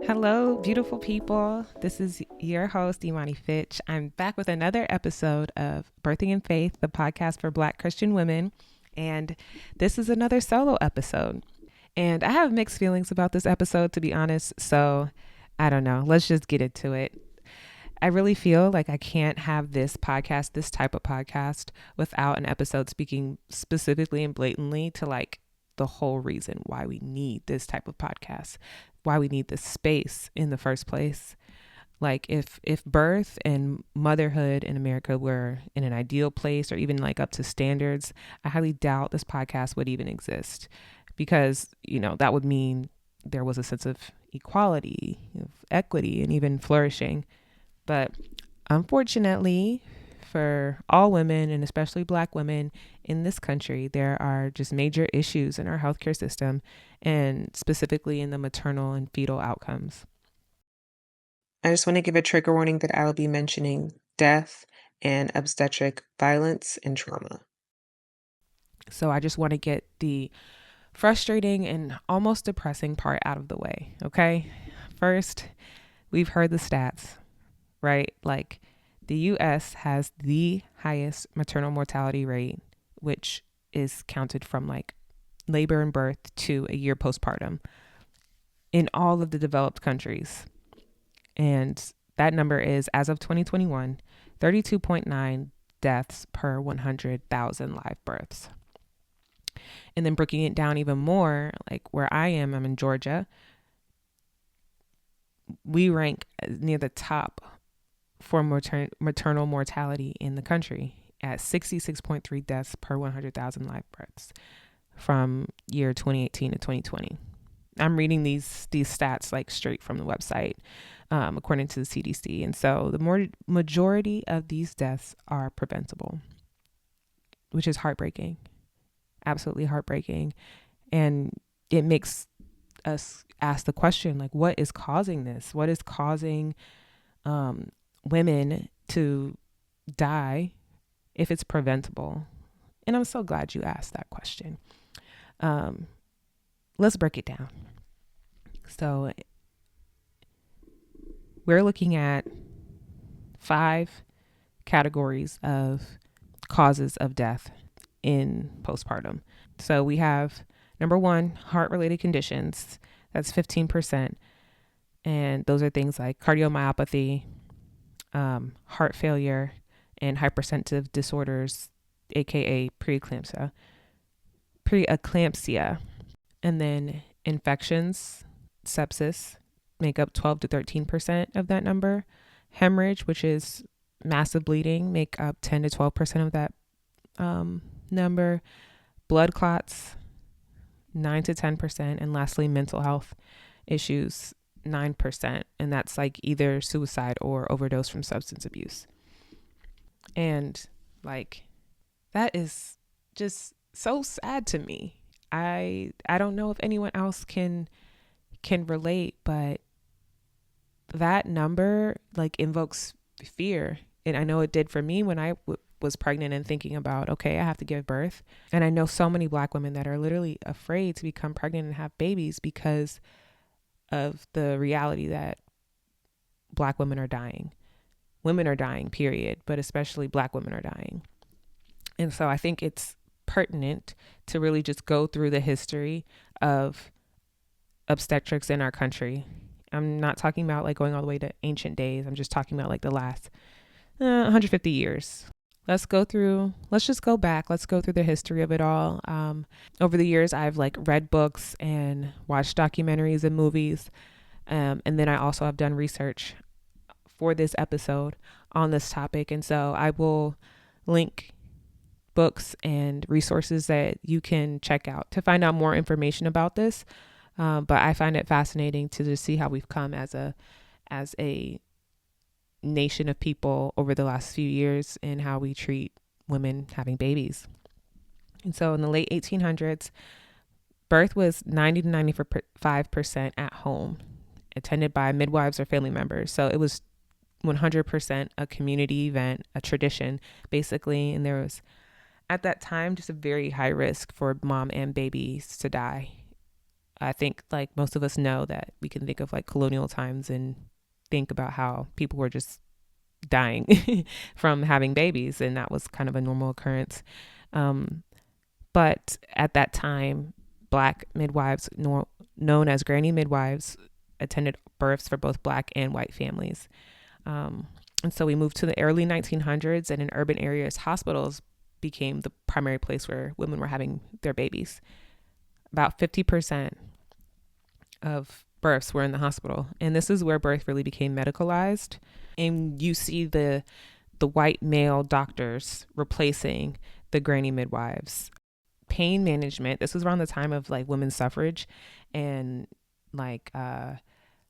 Hello, beautiful people. This is your host, Imani Fitch. I'm back with another episode of Birthing in Faith, the podcast for Black Christian women. And this is another solo episode. And I have mixed feelings about this episode, to be honest. So I don't know. Let's just get into it. I really feel like I can't have this podcast, this type of podcast, without an episode speaking specifically and blatantly to the whole reason why we need this type of podcast, why we need this space in the first place. Like if birth and motherhood in America were in an ideal place or even up to standards, I highly doubt this podcast would even exist because, that would mean there was a sense of equality, of equity, and even flourishing. But unfortunately, for all women and especially Black women in this country, there are just major issues in our healthcare system and specifically in the maternal and fetal outcomes. I just want to give a trigger warning that I will be mentioning death and obstetric violence and trauma. So I just want to get the frustrating and almost depressing part out of the way, okay? First, we've heard the stats, right? The US has the highest maternal mortality rate, which is counted from labor and birth to a year postpartum in all of the developed countries. And that number is, as of 2021, 32.9 deaths per 100,000 live births. And then breaking it down even more, where I'm in Georgia, we rank near the top for maternal mortality in the country at 66.3 deaths per 100,000 live births from year 2018 to 2020. I'm reading these stats straight from the website, according to the CDC. And so the majority of these deaths are preventable, which is heartbreaking, absolutely heartbreaking. And it makes us ask the question, what is causing this? What is causing women to die if it's preventable? And I'm so glad you asked that question. Let's break it down. So we're looking at 5 categories of causes of death in postpartum. So we have number 1, heart-related conditions. That's 15%. And those are things like cardiomyopathy, heart failure, and hypersensitive disorders, aka preeclampsia. And then infections, sepsis, make up 12 to 13% of that number. Hemorrhage, which is massive bleeding, make up 10 to 12% of that number. Blood clots, 9 to 10%. And lastly, mental health issues, 9%. And that's either suicide or overdose from substance abuse. And that is just so sad to me. I don't know if anyone else can relate, but that number invokes fear. And I know it did for me when I was pregnant and thinking about, okay, I have to give birth. And I know so many Black women that are literally afraid to become pregnant and have babies because of the reality that Black women are dying. Women are dying, period, but especially Black women are dying. And so I think it's pertinent to really just go through the history of obstetrics in our country. I'm not talking about going all the way to ancient days. I'm just talking about the last 150 years. Let's just go back. Let's go through the history of it all. Over the years, I've read books and watched documentaries and movies. And then I also have done research for this episode on this topic. And so I will link books and resources that you can check out to find out more information about this. But I find it fascinating to just see how we've come as a nation of people over the last few years and how we treat women having babies. And so in the late 1800s, birth was 90 to 95% at home, attended by midwives or family members. So it was 100% a community event, a tradition, basically. And there was, at that time, just a very high risk for mom and babies to die I think like most of us know that we can think of like colonial times and think about how people were just dying from having babies, and that was kind of a normal occurrence. But at that time, Black midwives, known as granny midwives, attended births for both Black and white families. And so we moved to the early 1900s, and in urban areas, hospitals became the primary place where women were having their babies. About 50% of births were in the hospital, and this is where birth really became medicalized. And you see the white male doctors replacing the granny midwives. Pain management, this was around the time of like women's suffrage, and like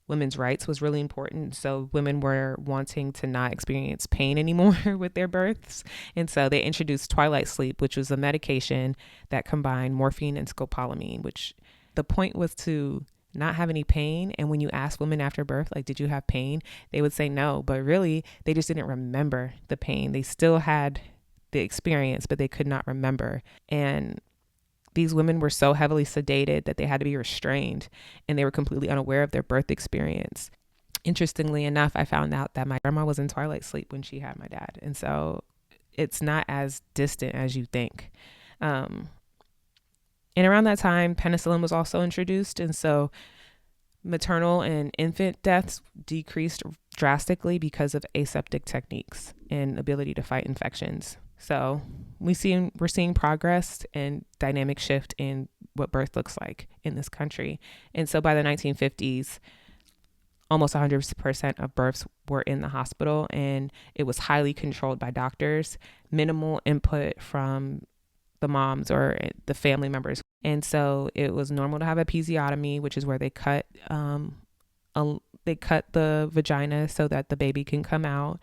women's rights was really important. So women were wanting to not experience pain anymore with their births, and so they introduced twilight sleep, which was a medication that combined morphine and scopolamine, which the point was to not have any pain. And when you ask women after birth, like, did you have pain, they would say no, but really they just didn't remember the pain. They still had the experience, but they could not remember. And these women were so heavily sedated that they had to be restrained, and they were completely unaware of their birth experience. Interestingly enough, I found out that my grandma was in twilight sleep when she had my dad. And so it's not as distant as you think. And around that time, penicillin was also introduced. And so maternal and infant deaths decreased drastically because of aseptic techniques and ability to fight infections. So we're seeing progress and dynamic shift in what birth looks like in this country. And so by the 1950s, almost 100% of births were in the hospital, and it was highly controlled by doctors, minimal input from the moms or the family members. And so it was normal to have a episiotomy, which is where they cut the vagina so that the baby can come out,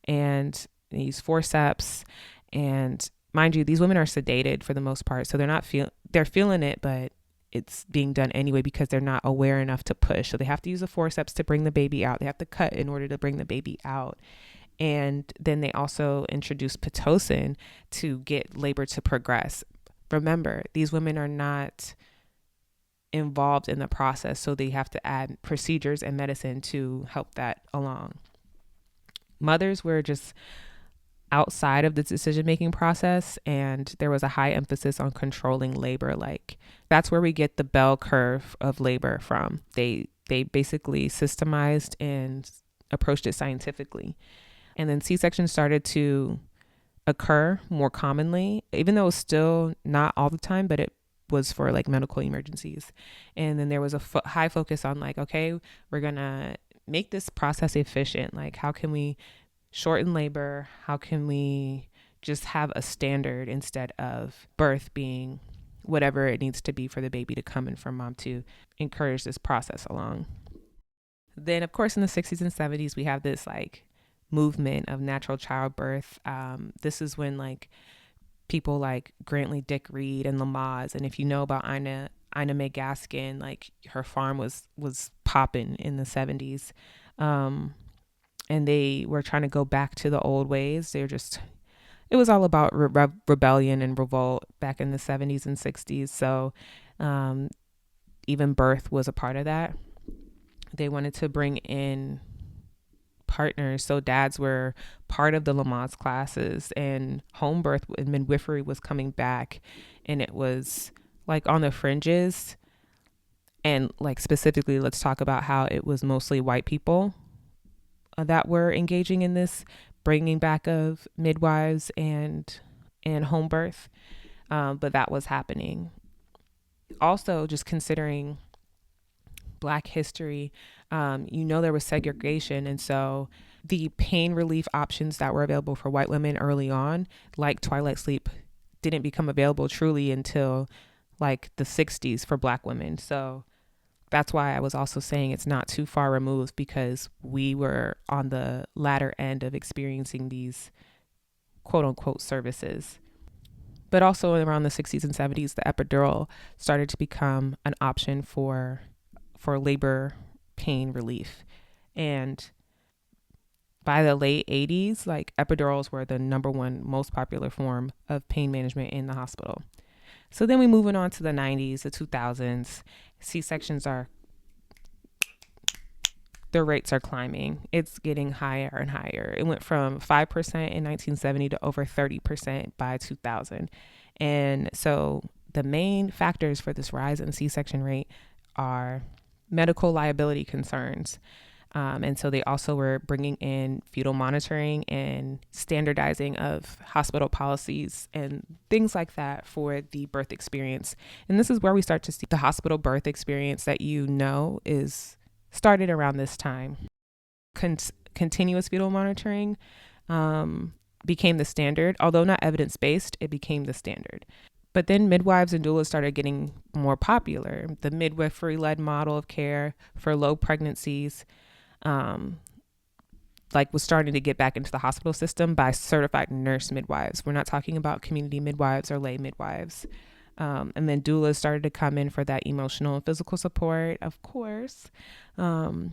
and they use forceps. And mind you, these women are sedated for the most part, so they're feeling it, but it's being done anyway because they're not aware enough to push. So they have to use a forceps to bring the baby out. They have to cut in order to bring the baby out. And then they also introduce Pitocin to get labor to progress. Remember, these women are not involved in the process, so they have to add procedures and medicine to help that along. Mothers were just outside of the decision-making process, and there was a high emphasis on controlling labor. Like, that's where we get the bell curve of labor from. They basically systemized and approached it scientifically. And then C-sections started to occur more commonly, even though it was still not all the time, but it was for like medical emergencies. And then there was a high focus on like, okay, we're going to make this process efficient. Like, how can we shorten labor? How can we just have a standard instead of birth being whatever it needs to be for the baby to come in from mom, to encourage this process along? Then, of course, in the 60s and 70s, we have this like movement of natural childbirth. This is when like people like Grantley Dick Reed and Lamaze, and if you know about Ina May Gaskin, like her farm was popping in the 70s. And they were trying to go back to the old ways. It was all about rebellion and revolt back in the 70s and 60s. So even birth was a part of that. They wanted to bring in partners. So dads were part of the Lamaze classes, and home birth and midwifery was coming back, and it was like on the fringes. And like specifically, let's talk about how it was mostly white people that were engaging in this bringing back of midwives and home birth. But that was happening. Also, just considering Black history, there was segregation. And so the pain relief options that were available for white women early on, like twilight sleep, didn't become available truly until like the 60s for Black women. So that's why I was also saying it's not too far removed, because we were on the latter end of experiencing these quote unquote services. But also around the 60s and 70s, the epidural started to become an option for labor pain relief. And by the late 80s, like epidurals were the number one most popular form of pain management in the hospital. So then we moving on to the 90s, the 2000s. C-sections are, their rates are climbing. It's getting higher and higher. It went from 5% in 1970 to over 30% by 2000. And so the main factors for this rise in C-section rate are medical liability concerns. And so they also were bringing in fetal monitoring and standardizing of hospital policies and things like that for the birth experience. And this is where we start to see the hospital birth experience that is started around this time. Continuous fetal monitoring became the standard. Although not evidence-based, it became the standard. But then midwives and doulas started getting more popular. The midwifery-led model of care for low pregnancies was starting to get back into the hospital system by certified nurse midwives. We're not talking about community midwives or lay midwives. And then doulas started to come in for that emotional and physical support, of course. And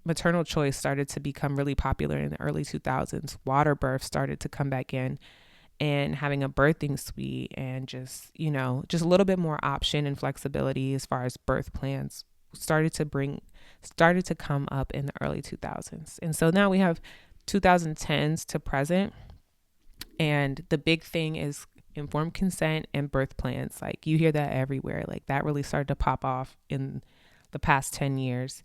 maternal choice started to become really popular in the early 2000s. Water birth started to come back in, and having a birthing suite and just a little bit more option and flexibility as far as birth plans started to come up in the early 2000s. And so now we have 2010s to present, and the big thing is informed consent and birth plans. Like, you hear that everywhere. Like, that really started to pop off in the past 10 years.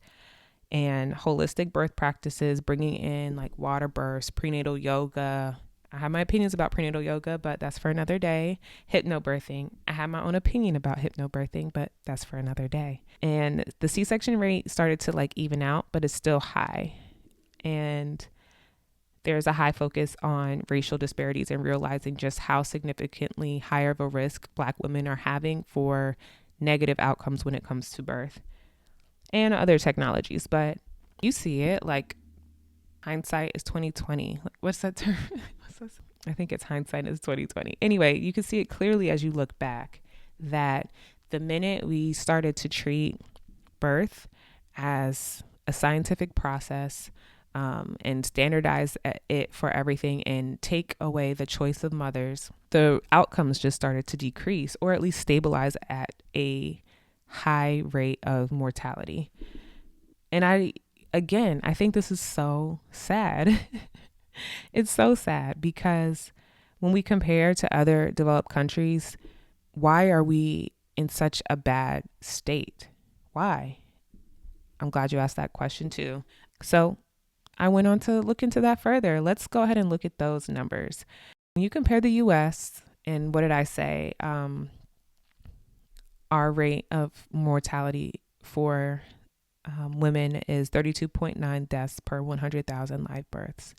And holistic birth practices, bringing in like water births, prenatal yoga. I have my opinions about prenatal yoga, but that's for another day. Hypnobirthing. I have my own opinion about hypnobirthing, but that's for another day. And the C-section rate started to even out, but it's still high. And there's a high focus on racial disparities and realizing just how significantly higher of a risk Black women are having for negative outcomes when it comes to birth and other technologies. But you see it, like, hindsight is 2020. What's that term? I think it's hindsight is 2020. Anyway, you can see it clearly as you look back that the minute we started to treat birth as a scientific process and standardize it for everything and take away the choice of mothers, the outcomes just started to decrease, or at least stabilize at a high rate of mortality. And I think this is so sad. It's so sad because when we compare to other developed countries, why are we in such a bad state? Why? I'm glad you asked that question too. So I went on to look into that further. Let's go ahead and look at those numbers. When you compare the US and what did I say? Our rate of mortality for women is 32.9 deaths per 100,000 live births.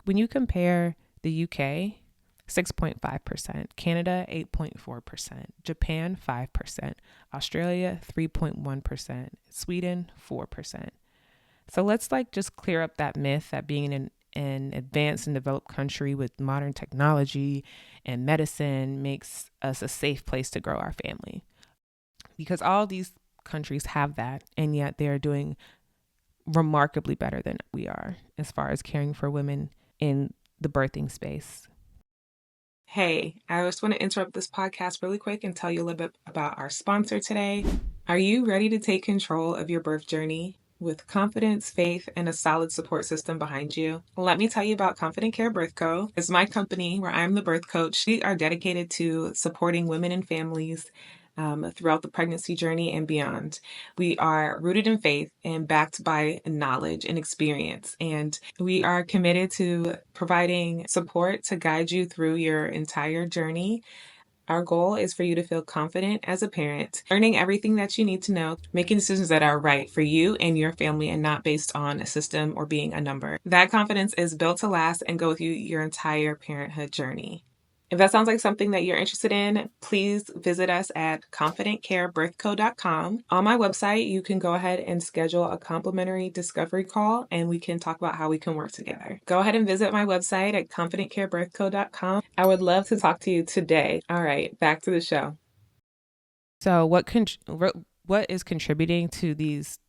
When you compare the UK, 6.5%, Canada, 8.4%, Japan, 5%, Australia, 3.1%, Sweden, 4%. So let's just clear up that myth that being in an advanced and developed country with modern technology and medicine makes us a safe place to grow our family. Because all these countries have that, and yet they're doing remarkably better than we are as far as caring for women in the birthing space. Hey, I just want to interrupt this podcast really quick and tell you a little bit about our sponsor today. Are you ready to take control of your birth journey with confidence, faith, and a solid support system behind you? Let me tell you about Confident Care Birth Co. It's my company where I'm the birth coach. We are dedicated to supporting women and families throughout the pregnancy journey and beyond. We are rooted in faith and backed by knowledge and experience. And we are committed to providing support to guide you through your entire journey. Our goal is for you to feel confident as a parent, learning everything that you need to know, making decisions that are right for you and your family and not based on a system or being a number. That confidence is built to last and go with you your entire parenthood journey. If that sounds like something that you're interested in, please visit us at confidentcarebirthco.com. On my website, you can go ahead and schedule a complimentary discovery call and we can talk about how we can work together. Go ahead and visit my website at confidentcarebirthco.com. I would love to talk to you today. All right, back to the show. So what is contributing to these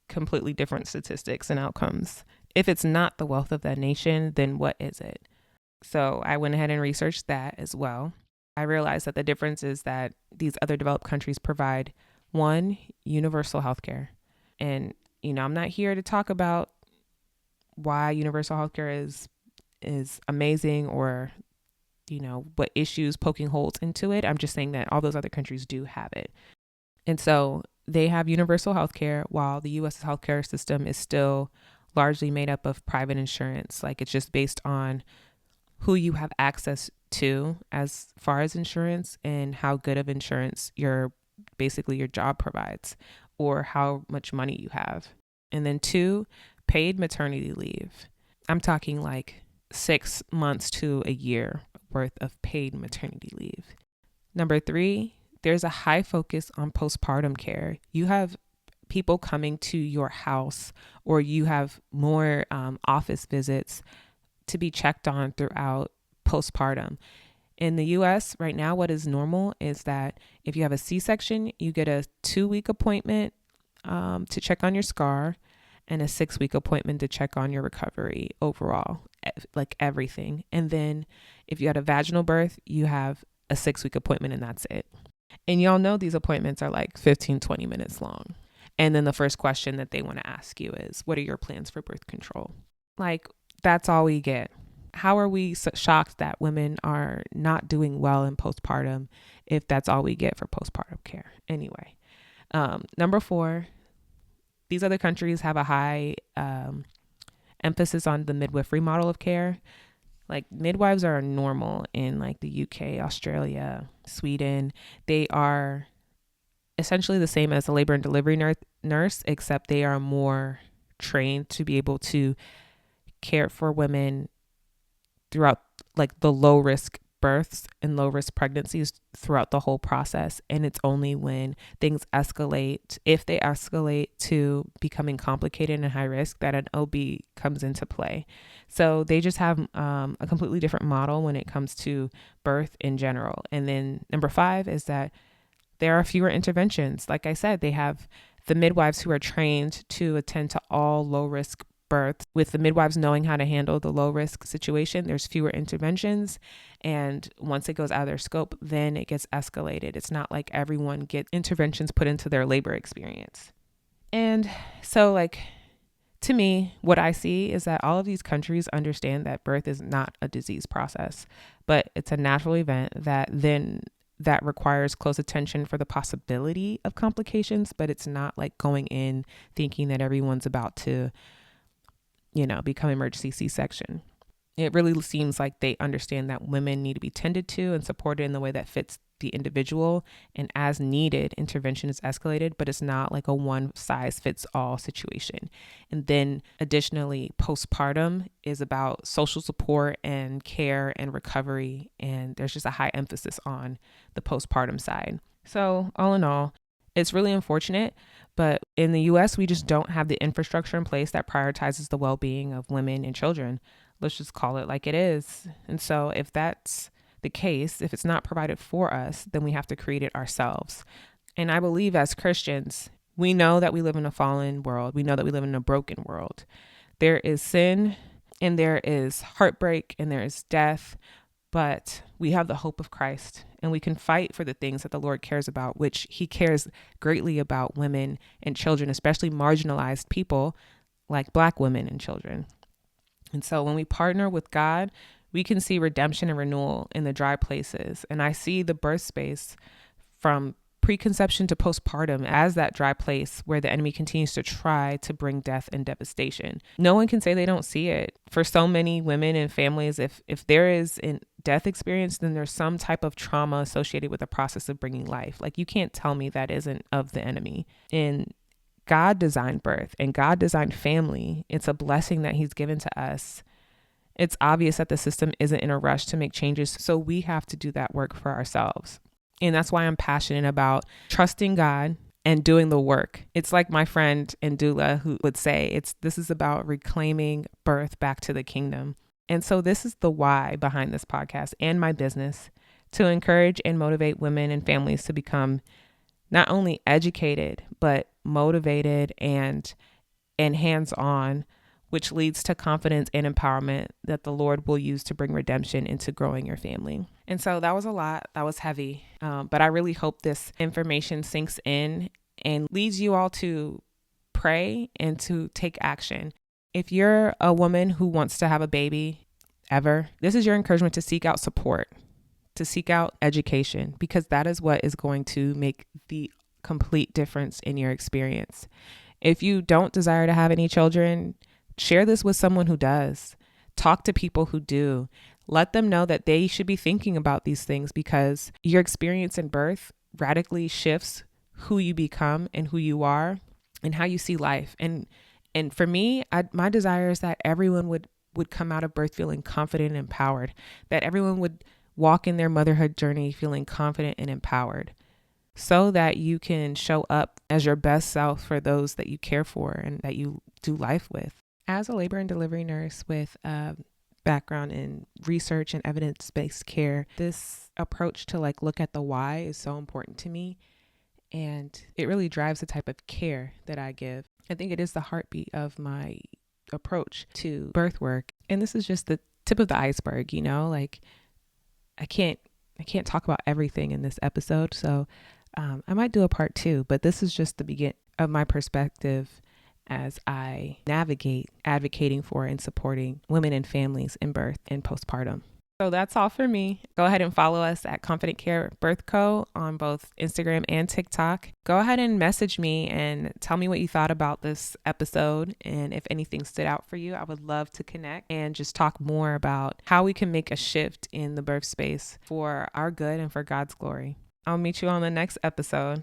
completely different statistics and outcomes? If it's not the wealth of that nation, then what is it? So I went ahead and researched that as well. I realized that the difference is that these other developed countries provide one, universal healthcare. And, I'm not here to talk about why universal healthcare is amazing or, what issues poking holes into it. I'm just saying that all those other countries do have it. And so they have universal healthcare while the U.S. healthcare system is still largely made up of private insurance. Like, it's just based on who you have access to as far as insurance and how good of insurance your job provides or how much money you have. And then 2, paid maternity leave. I'm talking like 6 months to a year worth of paid maternity leave. Number 3, there's a high focus on postpartum care. You have people coming to your house, or you have more office visits to be checked on throughout postpartum. In the US right now, what is normal is that if you have a C-section, you get a 2-week appointment to check on your scar and a 6-week appointment to check on your recovery overall, like everything. And then if you had a vaginal birth, you have a 6-week appointment and that's it. And y'all know these appointments are like 15-20 minutes long. And then the first question that they want to ask you is, what are your plans for birth control? Like, that's all we get. How are we so shocked that women are not doing well in postpartum if that's all we get for postpartum care? Anyway, number 4, these other countries have a high emphasis on the midwifery model of care. Like, midwives are normal in like the UK, Australia, Sweden. They are essentially the same as a labor and delivery nurse, except they are more trained to be able to care for women throughout like the low risk births and low risk pregnancies throughout the whole process. And it's only when things escalate, if they escalate to becoming complicated and high risk, that an OB comes into play. So they just have a completely different model when it comes to birth in general. And then number 5 is that there are fewer interventions. Like I said, they have the midwives who are trained to attend to all low risk births. With the midwives knowing how to handle the low risk situation, there's fewer interventions. And once it goes out of their scope, then it gets escalated. It's not like everyone gets interventions put into their labor experience. And so, like, to me, what I see is that all of these countries understand that birth is not a disease process, but it's a natural event that requires close attention for the possibility of complications, but it's not like going in thinking that everyone's about to, become emergency C-section. It really seems like they understand that women need to be tended to and supported in the way that fits the individual, and as needed, intervention is escalated, but it's not like a one size fits all situation. And then additionally, postpartum is about social support and care and recovery, and there's just a high emphasis on the postpartum side. So all in all, it's really unfortunate, but in the US, we just don't have the infrastructure in place that prioritizes the well-being of women and children. Let's just call it like it is. And so if that's the case, if it's not provided for us, then we have to create it ourselves. And I believe as Christians, we know that we live in a fallen world. We know that we live in a broken world. There is sin and there is heartbreak and there is death, but we have the hope of Christ and we can fight for the things that the Lord cares about, which he cares greatly about women and children, especially marginalized people like Black women and children. And so when we partner with God, we can see redemption and renewal in the dry places. And I see the birth space from preconception to postpartum as that dry place where the enemy continues to try to bring death and devastation. No one can say they don't see it. For so many women and families, if there is a death experience, then there's some type of trauma associated with the process of bringing life. Like, you can't tell me that isn't of the enemy. And God designed birth and God designed family. It's a blessing that he's given to us. It's obvious that the system isn't in a rush to make changes, so we have to do that work for ourselves. And that's why I'm passionate about trusting God and doing the work. It's like my friend and doula who would say, this is about reclaiming birth back to the kingdom. And so this is the why behind this podcast and my business, to encourage and motivate women and families to become not only educated, but motivated and hands-on which leads to confidence and empowerment that the Lord will use to bring redemption into growing your family. And so that was a lot. That was heavy. But I really hope this information sinks in and leads you all to pray and to take action. If you're a woman who wants to have a baby ever, this is your encouragement to seek out support, to seek out education, because that is what is going to make the complete difference in your experience. If you don't desire to have any children, share this with someone who does. Talk to people who do. Let them know that they should be thinking about these things, because your experience in birth radically shifts who you become and who you are and how you see life. And for me, my desire is that everyone would come out of birth feeling confident and empowered, that everyone would walk in their motherhood journey feeling confident and empowered, so that you can show up as your best self for those that you care for and that you do life with. As a labor and delivery nurse with a background in research and evidence-based care, this approach to look at the why is so important to me. And it really drives the type of care that I give. I think it is the heartbeat of my approach to birth work. And this is just the tip of the iceberg, I can't talk about everything in this episode. So I might do a part 2, but this is just the beginning of my perspective as I navigate advocating for and supporting women and families in birth and postpartum. So that's all for me. Go ahead and follow us at Confident Care Birth Co. on both Instagram and TikTok. Go ahead and message me and tell me what you thought about this episode. And if anything stood out for you, I would love to connect and just talk more about how we can make a shift in the birth space for our good and for God's glory. I'll meet you on the next episode.